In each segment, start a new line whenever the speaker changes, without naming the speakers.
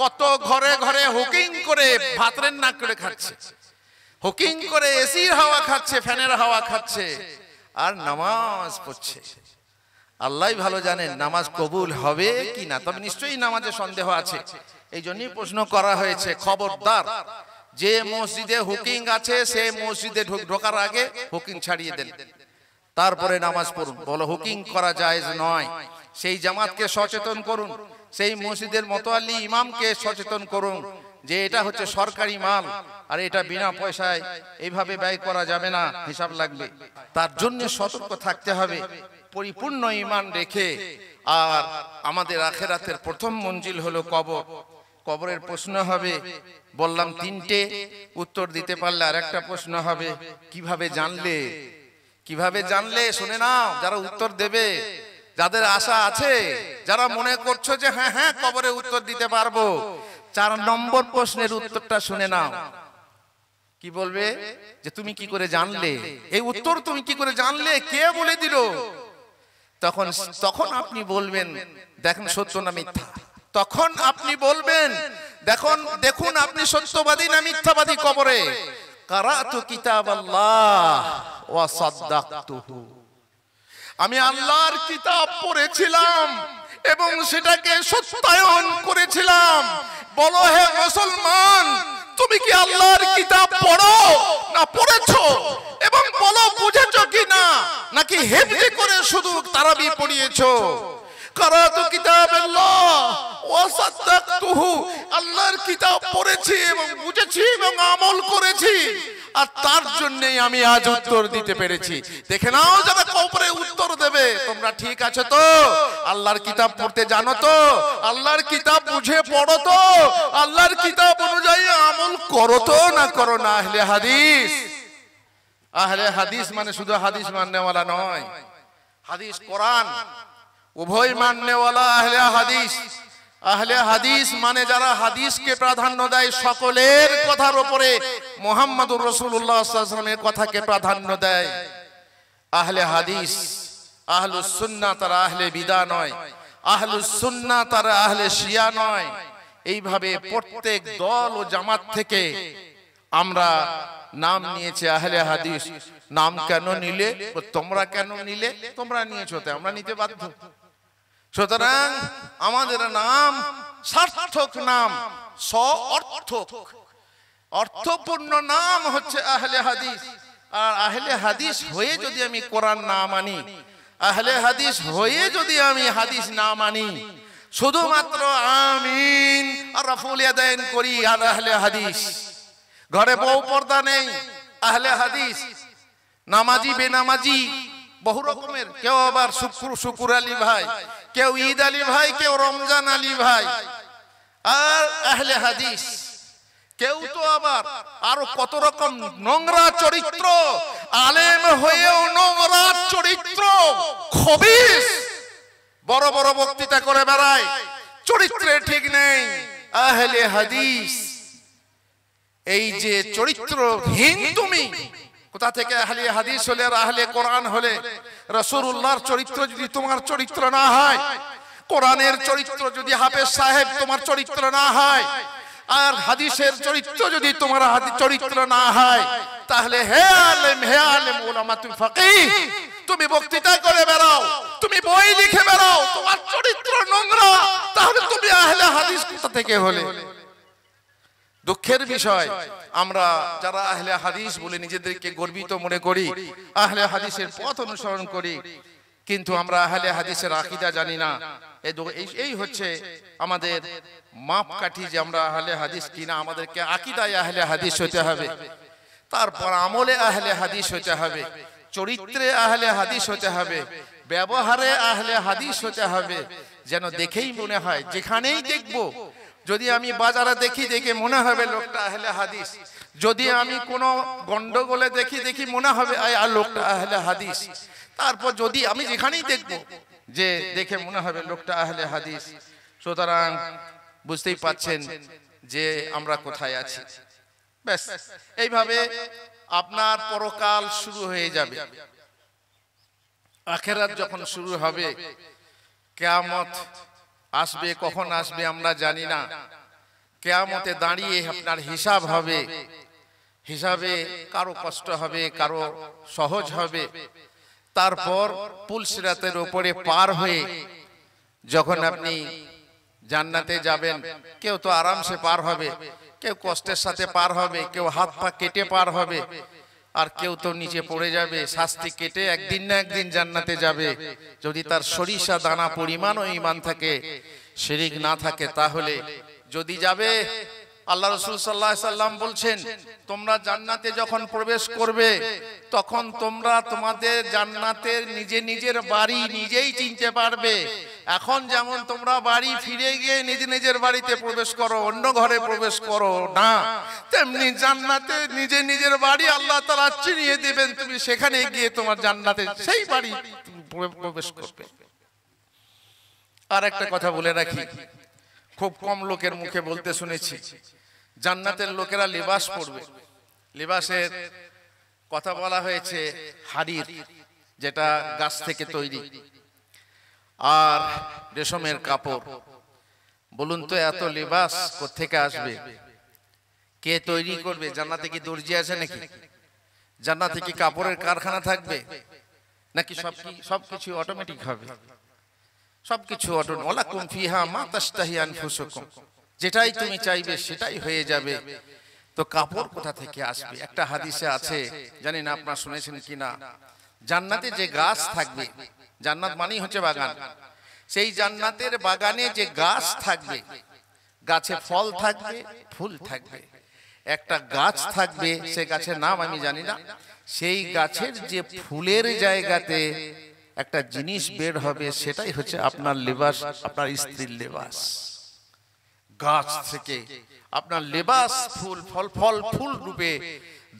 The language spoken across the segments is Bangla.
কত ঘরে ঘরে হুকিং করে ভাত রান্না করে খাচ্ছে, হুকিং করে এসির হাওয়া খাচ্ছে, ফ্যানের হাওয়া খাচ্ছে, আর নামাজ পড়ছে। আল্লাহ ভালো জানেন নামাজ কবুল হবে কি না, তবে নিশ্চয়ই নামাজে সন্দেহ আছে। এই জন্যই প্রশ্ন করা হয়েছে, খবরদার যে মসজিদে হুকিং আছে সে মসজিদে ঢোকার আগে হুকিং ছাড়িয়ে দেন, তারপরে নামাজ পড়ুন। বলো হুকিং করা জায়েজ নয়। সেই জামাতকে সচেতন করুন, সেই মসজিদের মোতাল্লি ইমামকে সচেতন করুন যে এটা হচ্ছে সরকারি মাল, আর এটা বিনা পয়সায় এইভাবে ব্যয় করা যাবে না, হিসাব লাগবে। তার জন্য সতর্ক থাকতে হবে, পরিপূর্ণ ঈমান রেখে। আর আমাদের আখিরাতের প্রথম মঞ্জিল হলো কবর। কবরের প্রশ্ন হবে, বললাম তিনটে, উত্তর দিতে পারলে আরেকটা প্রশ্ন হবে, কিভাবে জানলে? কিভাবে জানলে শুনে নাও, যারা উত্তর দেবে, যাদের আশা আছে, যারা মনে করছো যে হ্যাঁ হ্যাঁ কবরে উত্তর দিতে পারবো, 4 নম্বর প্রশ্নের উত্তরটা শুনে নাও। কি বলবে যে তুমি কি করে জানলে এই উত্তর, তুমি কি করে জানলে, কে বলে দিল? তখন আপনি বলবেন দেখেন সত্য না মিথ্যা। তখন আপনি বলবেন দেখুন আপনি সত্যবাদী না মিথ্যাবাদী। কবরে কারাতু কিতাবাল্লাহ ওয়া সাদ্দাকতুহু, আমি আল্লাহর কিতাব পড়েছিলাম এবং সেটাকে সত্যায়ন করেছিলাম। বলো হে মুসলমান, তুমি কি আল্লাহর কিতাব পড়ো না পড়েছো? এবং বলো বুঝেছো কি না, নাকি হেফজ করে শুধু তারাবি পড়িয়েছো? কারাতু কিতাবাল্লাহ ওয়া সাদ্দাকতুহু, আল্লাহর কিতাব পড়েছি এবং বুঝেছি এবং আমল করেছি, আর তার জন্যই আমি আজ উত্তর দিতে পেরেছি। দেখে নাও যারা কবরে উত্তর দেবে, তোমরা ঠিক আছে তো? আল্লাহর কিতাব পড়তে জানো তো? আল্লাহর কিতাব বুঝে পড়ো তো? আল্লাহর কিতাব অনুযায়ী আমল করো তো না করো না? আহলে হাদিস, আহলে হাদিস মানে শুধু হাদিস মাননেওয়ালা নয়, হাদিস কোরআন উভয় মাননেওয়ালা আহলে হাদিস। আহলে হাদিস মানে যারা হাদিসকে প্রাধান্য দেয়, সকলের কথার উপরে মুহাম্মদুর রাসূলুল্লাহ সাল্লাল্লাহু আলাইহি ওয়াসাল্লামের কথাকে প্রাধান্য দেয়। আহলে হাদিস, আহলুস সুন্নাহ তারা আহলে বিদআহ নয়, আহলুস সুন্নাহ তারা আহলে শিয়া নয়। এইভাবে প্রত্যেক দল ও জামাত থেকে আমরা নাম নিয়েছে আহলে হাদিস। নাম কেন নিলে? তোমরা কেন নিলে? তোমরা নিয়েছো, তাই আমরা নিতে বাধ্য। সুতরাং আমাদের নাম সার্থক নাম, অর্থক অর্থপূর্ণ নাম হচ্ছে আহলে হাদিস। আর আহলে হাদিস হয়ে যদি আমি কোরআন না মানি, আহলে হাদিস হয়ে যদি আমি হাদিস না মানি, শুধুমাত্র আমিন আর রাফুল ইয়াদাইন করি আর আহলে হাদিস, ঘরে বউ পর্দা নেই আহলে হাদিস, নামাজি বেনামাজি বহু রকমের, কেউ আবার শুকুর আলী ভাই, কেউ ঈদ আলী ভাই, কেউ রমজান আলী ভাই, আর আহলে হাদিস। কেউ তো আবার আরো কত রকম নোংরা চরিত্র, আলেম হয়েও নোংরা চরিত্র, খবিস, বড় বড় বক্তৃতা করে বেড়ায়, চরিত্রে ঠিক নেই। আহলে হাদিস এই যে চরিত্রহীন, তুমি কোথা থেকে আহলে হাদিস হলে আর আহলে কোরআন হলে? রাসূলুল্লাহর চরিত্র যদি তোমার চরিত্র না হয়, কোরআনের চরিত্র যদি হাফেজ সাহেব তোমার চরিত্র না হয়, আর হাদিসের চরিত্র যদি তোমার চরিত্র না হয়, তাহলে হে আলেম উলামা, তুমি ফাকিহ, তুমি বক্তৃতা করে বেড়াও, তুমি বই লিখে বেড়াও, তোমার চরিত্র নোংরা, তাহলে তুমি আহলে হাদিস কোথা থেকে হলে? দুঃখের বিষয়, আমরা যারা আহলে হাদিস বলে নিজেদেরকে গর্বিত মনে করি, আহলে হাদিসের পথ অনুসরণ করি, কিন্তু আমরা আহলে হাদিসের আকীদা জানি না। এই হচ্ছে আমাদের মাপকাঠি যে আমরা আহলে হাদিস কিনা। আমাদেরকে আকীদায় আহলে হাদিস হতে হবে, তারপর আমলে আহলে হাদিস হতে হবে, চরিত্রে আহলে হাদিস হতে হবে, ব্যবহারে আহলে হাদিস হতে হবে। যেন দেখেই মনে হয়, যেখানেই দেখবো, যদি আমি বাজারে দেখে মনে হবে লোকটা আহলে হাদিস, যদি আমি কোনো গন্ডগোলে দেখি মনে হবে লোকটা আহলে হাদিস। তারপর যদি আমি যেখানেই দেখবো যে দেখে মনে হবে লোকটা আহলে হাদিস। সুতরাং বুঝতেই পাচ্ছেন যে আমরা কোথায় আছি। ব্যাস এইভাবে আপনার পরকাল শুরু হয়ে যাবে। আখিরাত যখন শুরু হবে, কিয়ামত আসবে, কখন আসবে আমরা জানি না। কিয়ামতে দাঁড়িয়ে আপনার হিসাব হবে। হিসাবে কারো কষ্ট হবে, কারো সহজ হবে। তারপর পুল সিরাতের উপরে পার হয়ে যখন আপনি জান্নাতে যাবেন, কেউ তো আরামসে পার হবে, কেউ কষ্টের সাথে পার হবে, কেউ হাত পা কেটে পার হবে, আর কেউ তো নিচে পড়ে যাবে। শাস্তি কেটে একদিন না একদিন জান্নাতে যাবে। যদি তার সরিষা দানা পরিমাণও ঈমান থাকে, শিরক না থাকে, তাহলে যদি যাবে। আল্লাহ রাসূল সাল্লাল্লাহু আলাইহি সাল্লাম বলছেন, তোমরা জান্নাতে যখন প্রবেশ করবে তখন তোমরা তোমাদের জান্নাতের নিজের বাড়ি নিজেই চিনতে পারবে। এখন যেমন তোমরা বাড়ি ফিরে গিয়ে নিজের বাড়িতে প্রবেশ করো, অন্য ঘরে প্রবেশ করো না, তেমনি জান্নাতে নিজের বাড়ি আল্লাহ তাআলা চিনিয়ে দিবেন। তুমি সেখানে গিয়ে তোমার জান্নাতে সেই বাড়ি প্রবেশ করবে। আর একটা কথা বলে রাখি, খুব কম লোকের মুখে বলতে শুনেছি, জান্নাতের লোকেরা লিবাস পরবে। লিবাসের কথা বলা হয়েছে হারির, যেটা গাছ থেকে তৈরি, আর রেশমের কাপড়। বলুন তো এত লিবাস কোত্থেকে আসবে? কে তৈরি করবে? জান্নাতে কি দর্জি আছে নাকি? জান্নাতে কি কাপড়ের কারখানা থাকবে নাকি? সবকিছু অটোমেটিক হবে, সবকিছু অটোমেটিক। ওয়ালাকুম ফিহা মা তাশতাহি আনফুসুকুম, যেটাই তুমি চাইবে সেটাই হয়ে যাবে। তো কাপড় কোথা থেকে আসবে? একটা হাদিসে আছে, জানি না আপনারা শুনেছেন কিনা, জান্নাতে যে গাছ থাকবে, জান্নাত মানেই হচ্ছে বাগান, সেই জান্নাতের বাগানে যে গাছ থাকবে, গাছে ফল থাকবে, ফুল থাকবে। একটা গাছ থাকবে, সে গাছের নাম আমি জানি না, সেই গাছের যে ফুলের জায়গাতে একটা জিনিস বের হবে, সেটাই হচ্ছে আপনার লিবাস, আপনার স্ত্রীর লিবাস। গাছ থেকে আপনার লিবাস ফুল রূপে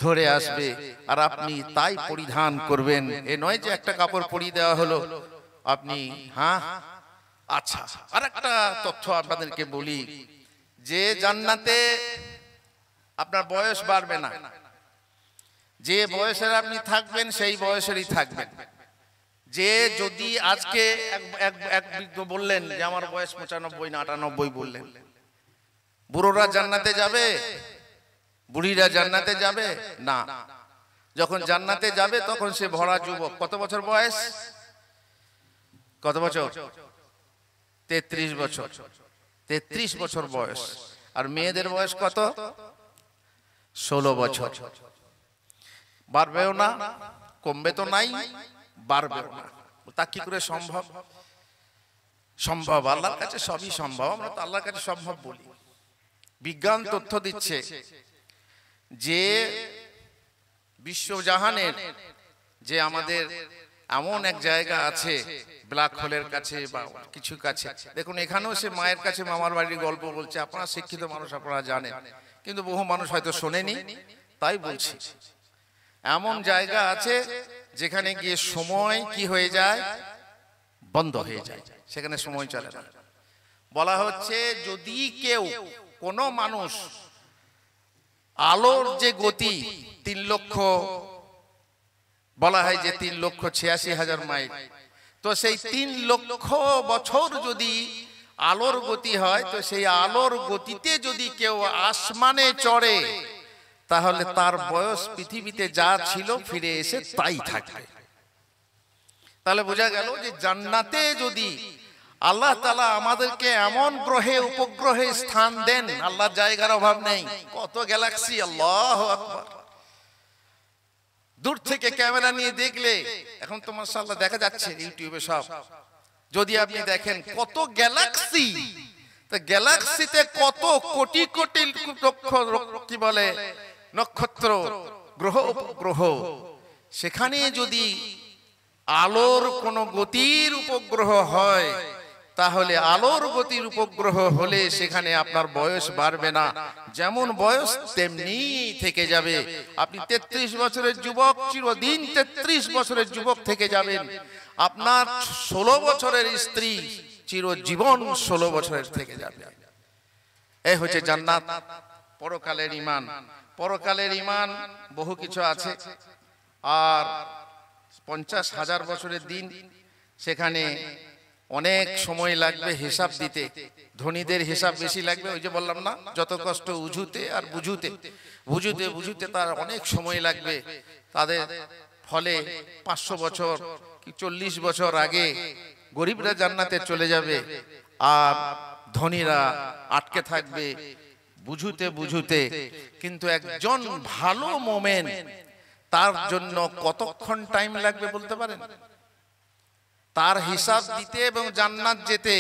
ধরে আসবে, আর আপনি তাই পরিধান করবেন। এ নয় যে একটা কাপড় পরিয়ে দেওয়া হলো আপনি। হ্যাঁ, আচ্ছা, আর একটা তথ্য আপনাদেরকে বলি, যে জান্নাতে আপনার বয়স বাড়বে না। যে বয়সের আপনি থাকবেন সেই বয়সেরই থাকবেন। যে যদি আজকে এক বৃদ্ধ বললেন যে আমার বয়স 95 না 98 বললেন, বুড়োরা জান্নাতে যাবে? বুড়িরা জান্নাতে যাবে না। যখন জান্নাতে যাবে তখন সে ভরা যুবক। কত বছর বয়স? কত বছর? 33 বছর। 33 বছর বয়স। আর মেয়েদের বয়স কত? 16 বছর। বাড়বেও না, কমবে তো নাই, বাড়বেও না। তা কি করে সম্ভব? সম্ভব, আল্লাহর কাছে সবই সম্ভব। আমরা তো আল্লাহর কাছে সম্ভব বলি। বিজ্ঞান তথ্য দিচ্ছে যে বিশ্বজাহানের যে আমাদের এমন এক জায়গা আছে ব্ল্যাক হোলের কাছে বা কিছু কাছে, দেখুন এখানেও সে মায়ের কাছে মামার বাড়ির গল্প বলছে। আপনারা শিক্ষিত মানুষ, আপনারা জানেন, কিন্তু বহু মানুষ হয়তো শোনেনি, তাই বলছি। এমন জায়গা আছে যেখানে গিয়ে সময় কি হয়ে যায়? বন্ধ হয়ে যায়, সেখানে সময় চলে না। বলা হচ্ছে যদি কেউ, কোনো মানুষ, আলোর যে গতি 3 লক্ষ, বলা হয় যে 3,86,000 মাইল, তো সেই 3 লক্ষ বছর যদি আলোর গতি হয়, তো সেই আলোর গতিতে যদি কেউ আসমানে চড়ে, তাহলে তার বয়স পৃথিবীতে যা ছিল ফিরে এসে তাই থাকবে। তাহলে বোঝা গেল যে জান্নাতে যদি আল্লাহ তাআলা আমাদেরকে এমন গ্রহে উপগ্রহে স্থান দেন, আল্লাহর জায়গার অভাব নেই। কত গ্যালাক্সি, আল্লাহু আকবার। দূর থেকে ক্যামেরা নিয়ে দেখলে, এখন তো মাশাআল্লাহ দেখা যাচ্ছে ইউটিউবে সব, যদি আপনি দেখেন কত গ্যালাক্সি, তো গ্যালাক্সিতে কত কোটি কোটি কি বলে নক্ষত্র, গ্রহ উপগ্রহ। সেখানে যদি আলোর কোন গতির উপগ্রহ হয়, তাহলে আলোর গতির উপগ্রহ হলে সেখানে আপনার বয়স বাড়বে না, যেমন বয়স তেমনি থেকে যাবে। আপনি 33 বছরের যুবক, চিরদিন 33 বছরের যুবক থেকে যাবেন। আপনার 16 বছরের স্ত্রী চিরজীবন 16 বছরের থেকে যাবে। এই হচ্ছে জান্নাত, পরকালের ঈমান। পরকালের ঈমান বহু কিছু আছে। আর 50,000 বছরের দিন, সেখানে অনেক সময় লাগবে হিসাব দিতে, ধনীদের হিসাব বেশি লাগবে। ওই যে বললাম না, যত কষ্ট উজুতে আর বুঝুতে, বুঝুতে বুঝুতে তার অনেক সময় লাগবে। তাদের ফলে 500 বছর কি 40 বছর আগে গরিবরা জান্নাতে চলে যাবে, আর ধনীরা আটকে থাকবে বুঝুতে বুঝুতে। কিন্তু একজন ভালো মোমেন, তার জন্য কতক্ষণ টাইম লাগবে বলতে পারেন? তার হিসাব দিতে এবং জান্নাত যেতে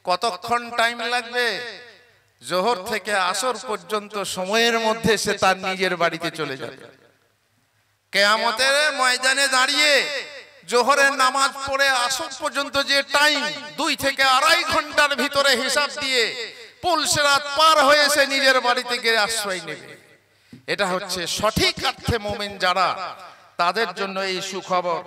কতক্ষণ টাইম লাগবে? জোহর থেকে আসর পর্যন্ত সময়ের মধ্যে সে তার নিজের বাড়িতে চলে যাবে। কিয়ামতের ময়দানে দাঁড়িয়ে জোহরের নামাজ পড়ে আসর পর্যন্ত যে টাইম, 2 থেকে 2.5 ঘন্টার ভিতরে হিসাব দিয়ে পুলসেরাত পার হয়ে সে নিজের বাড়িতে গিয়ে আশ্রয় নেবে। এটা হচ্ছে সঠিক অর্থে মুমিন যারা, তাদের জন্য এই সুখবর।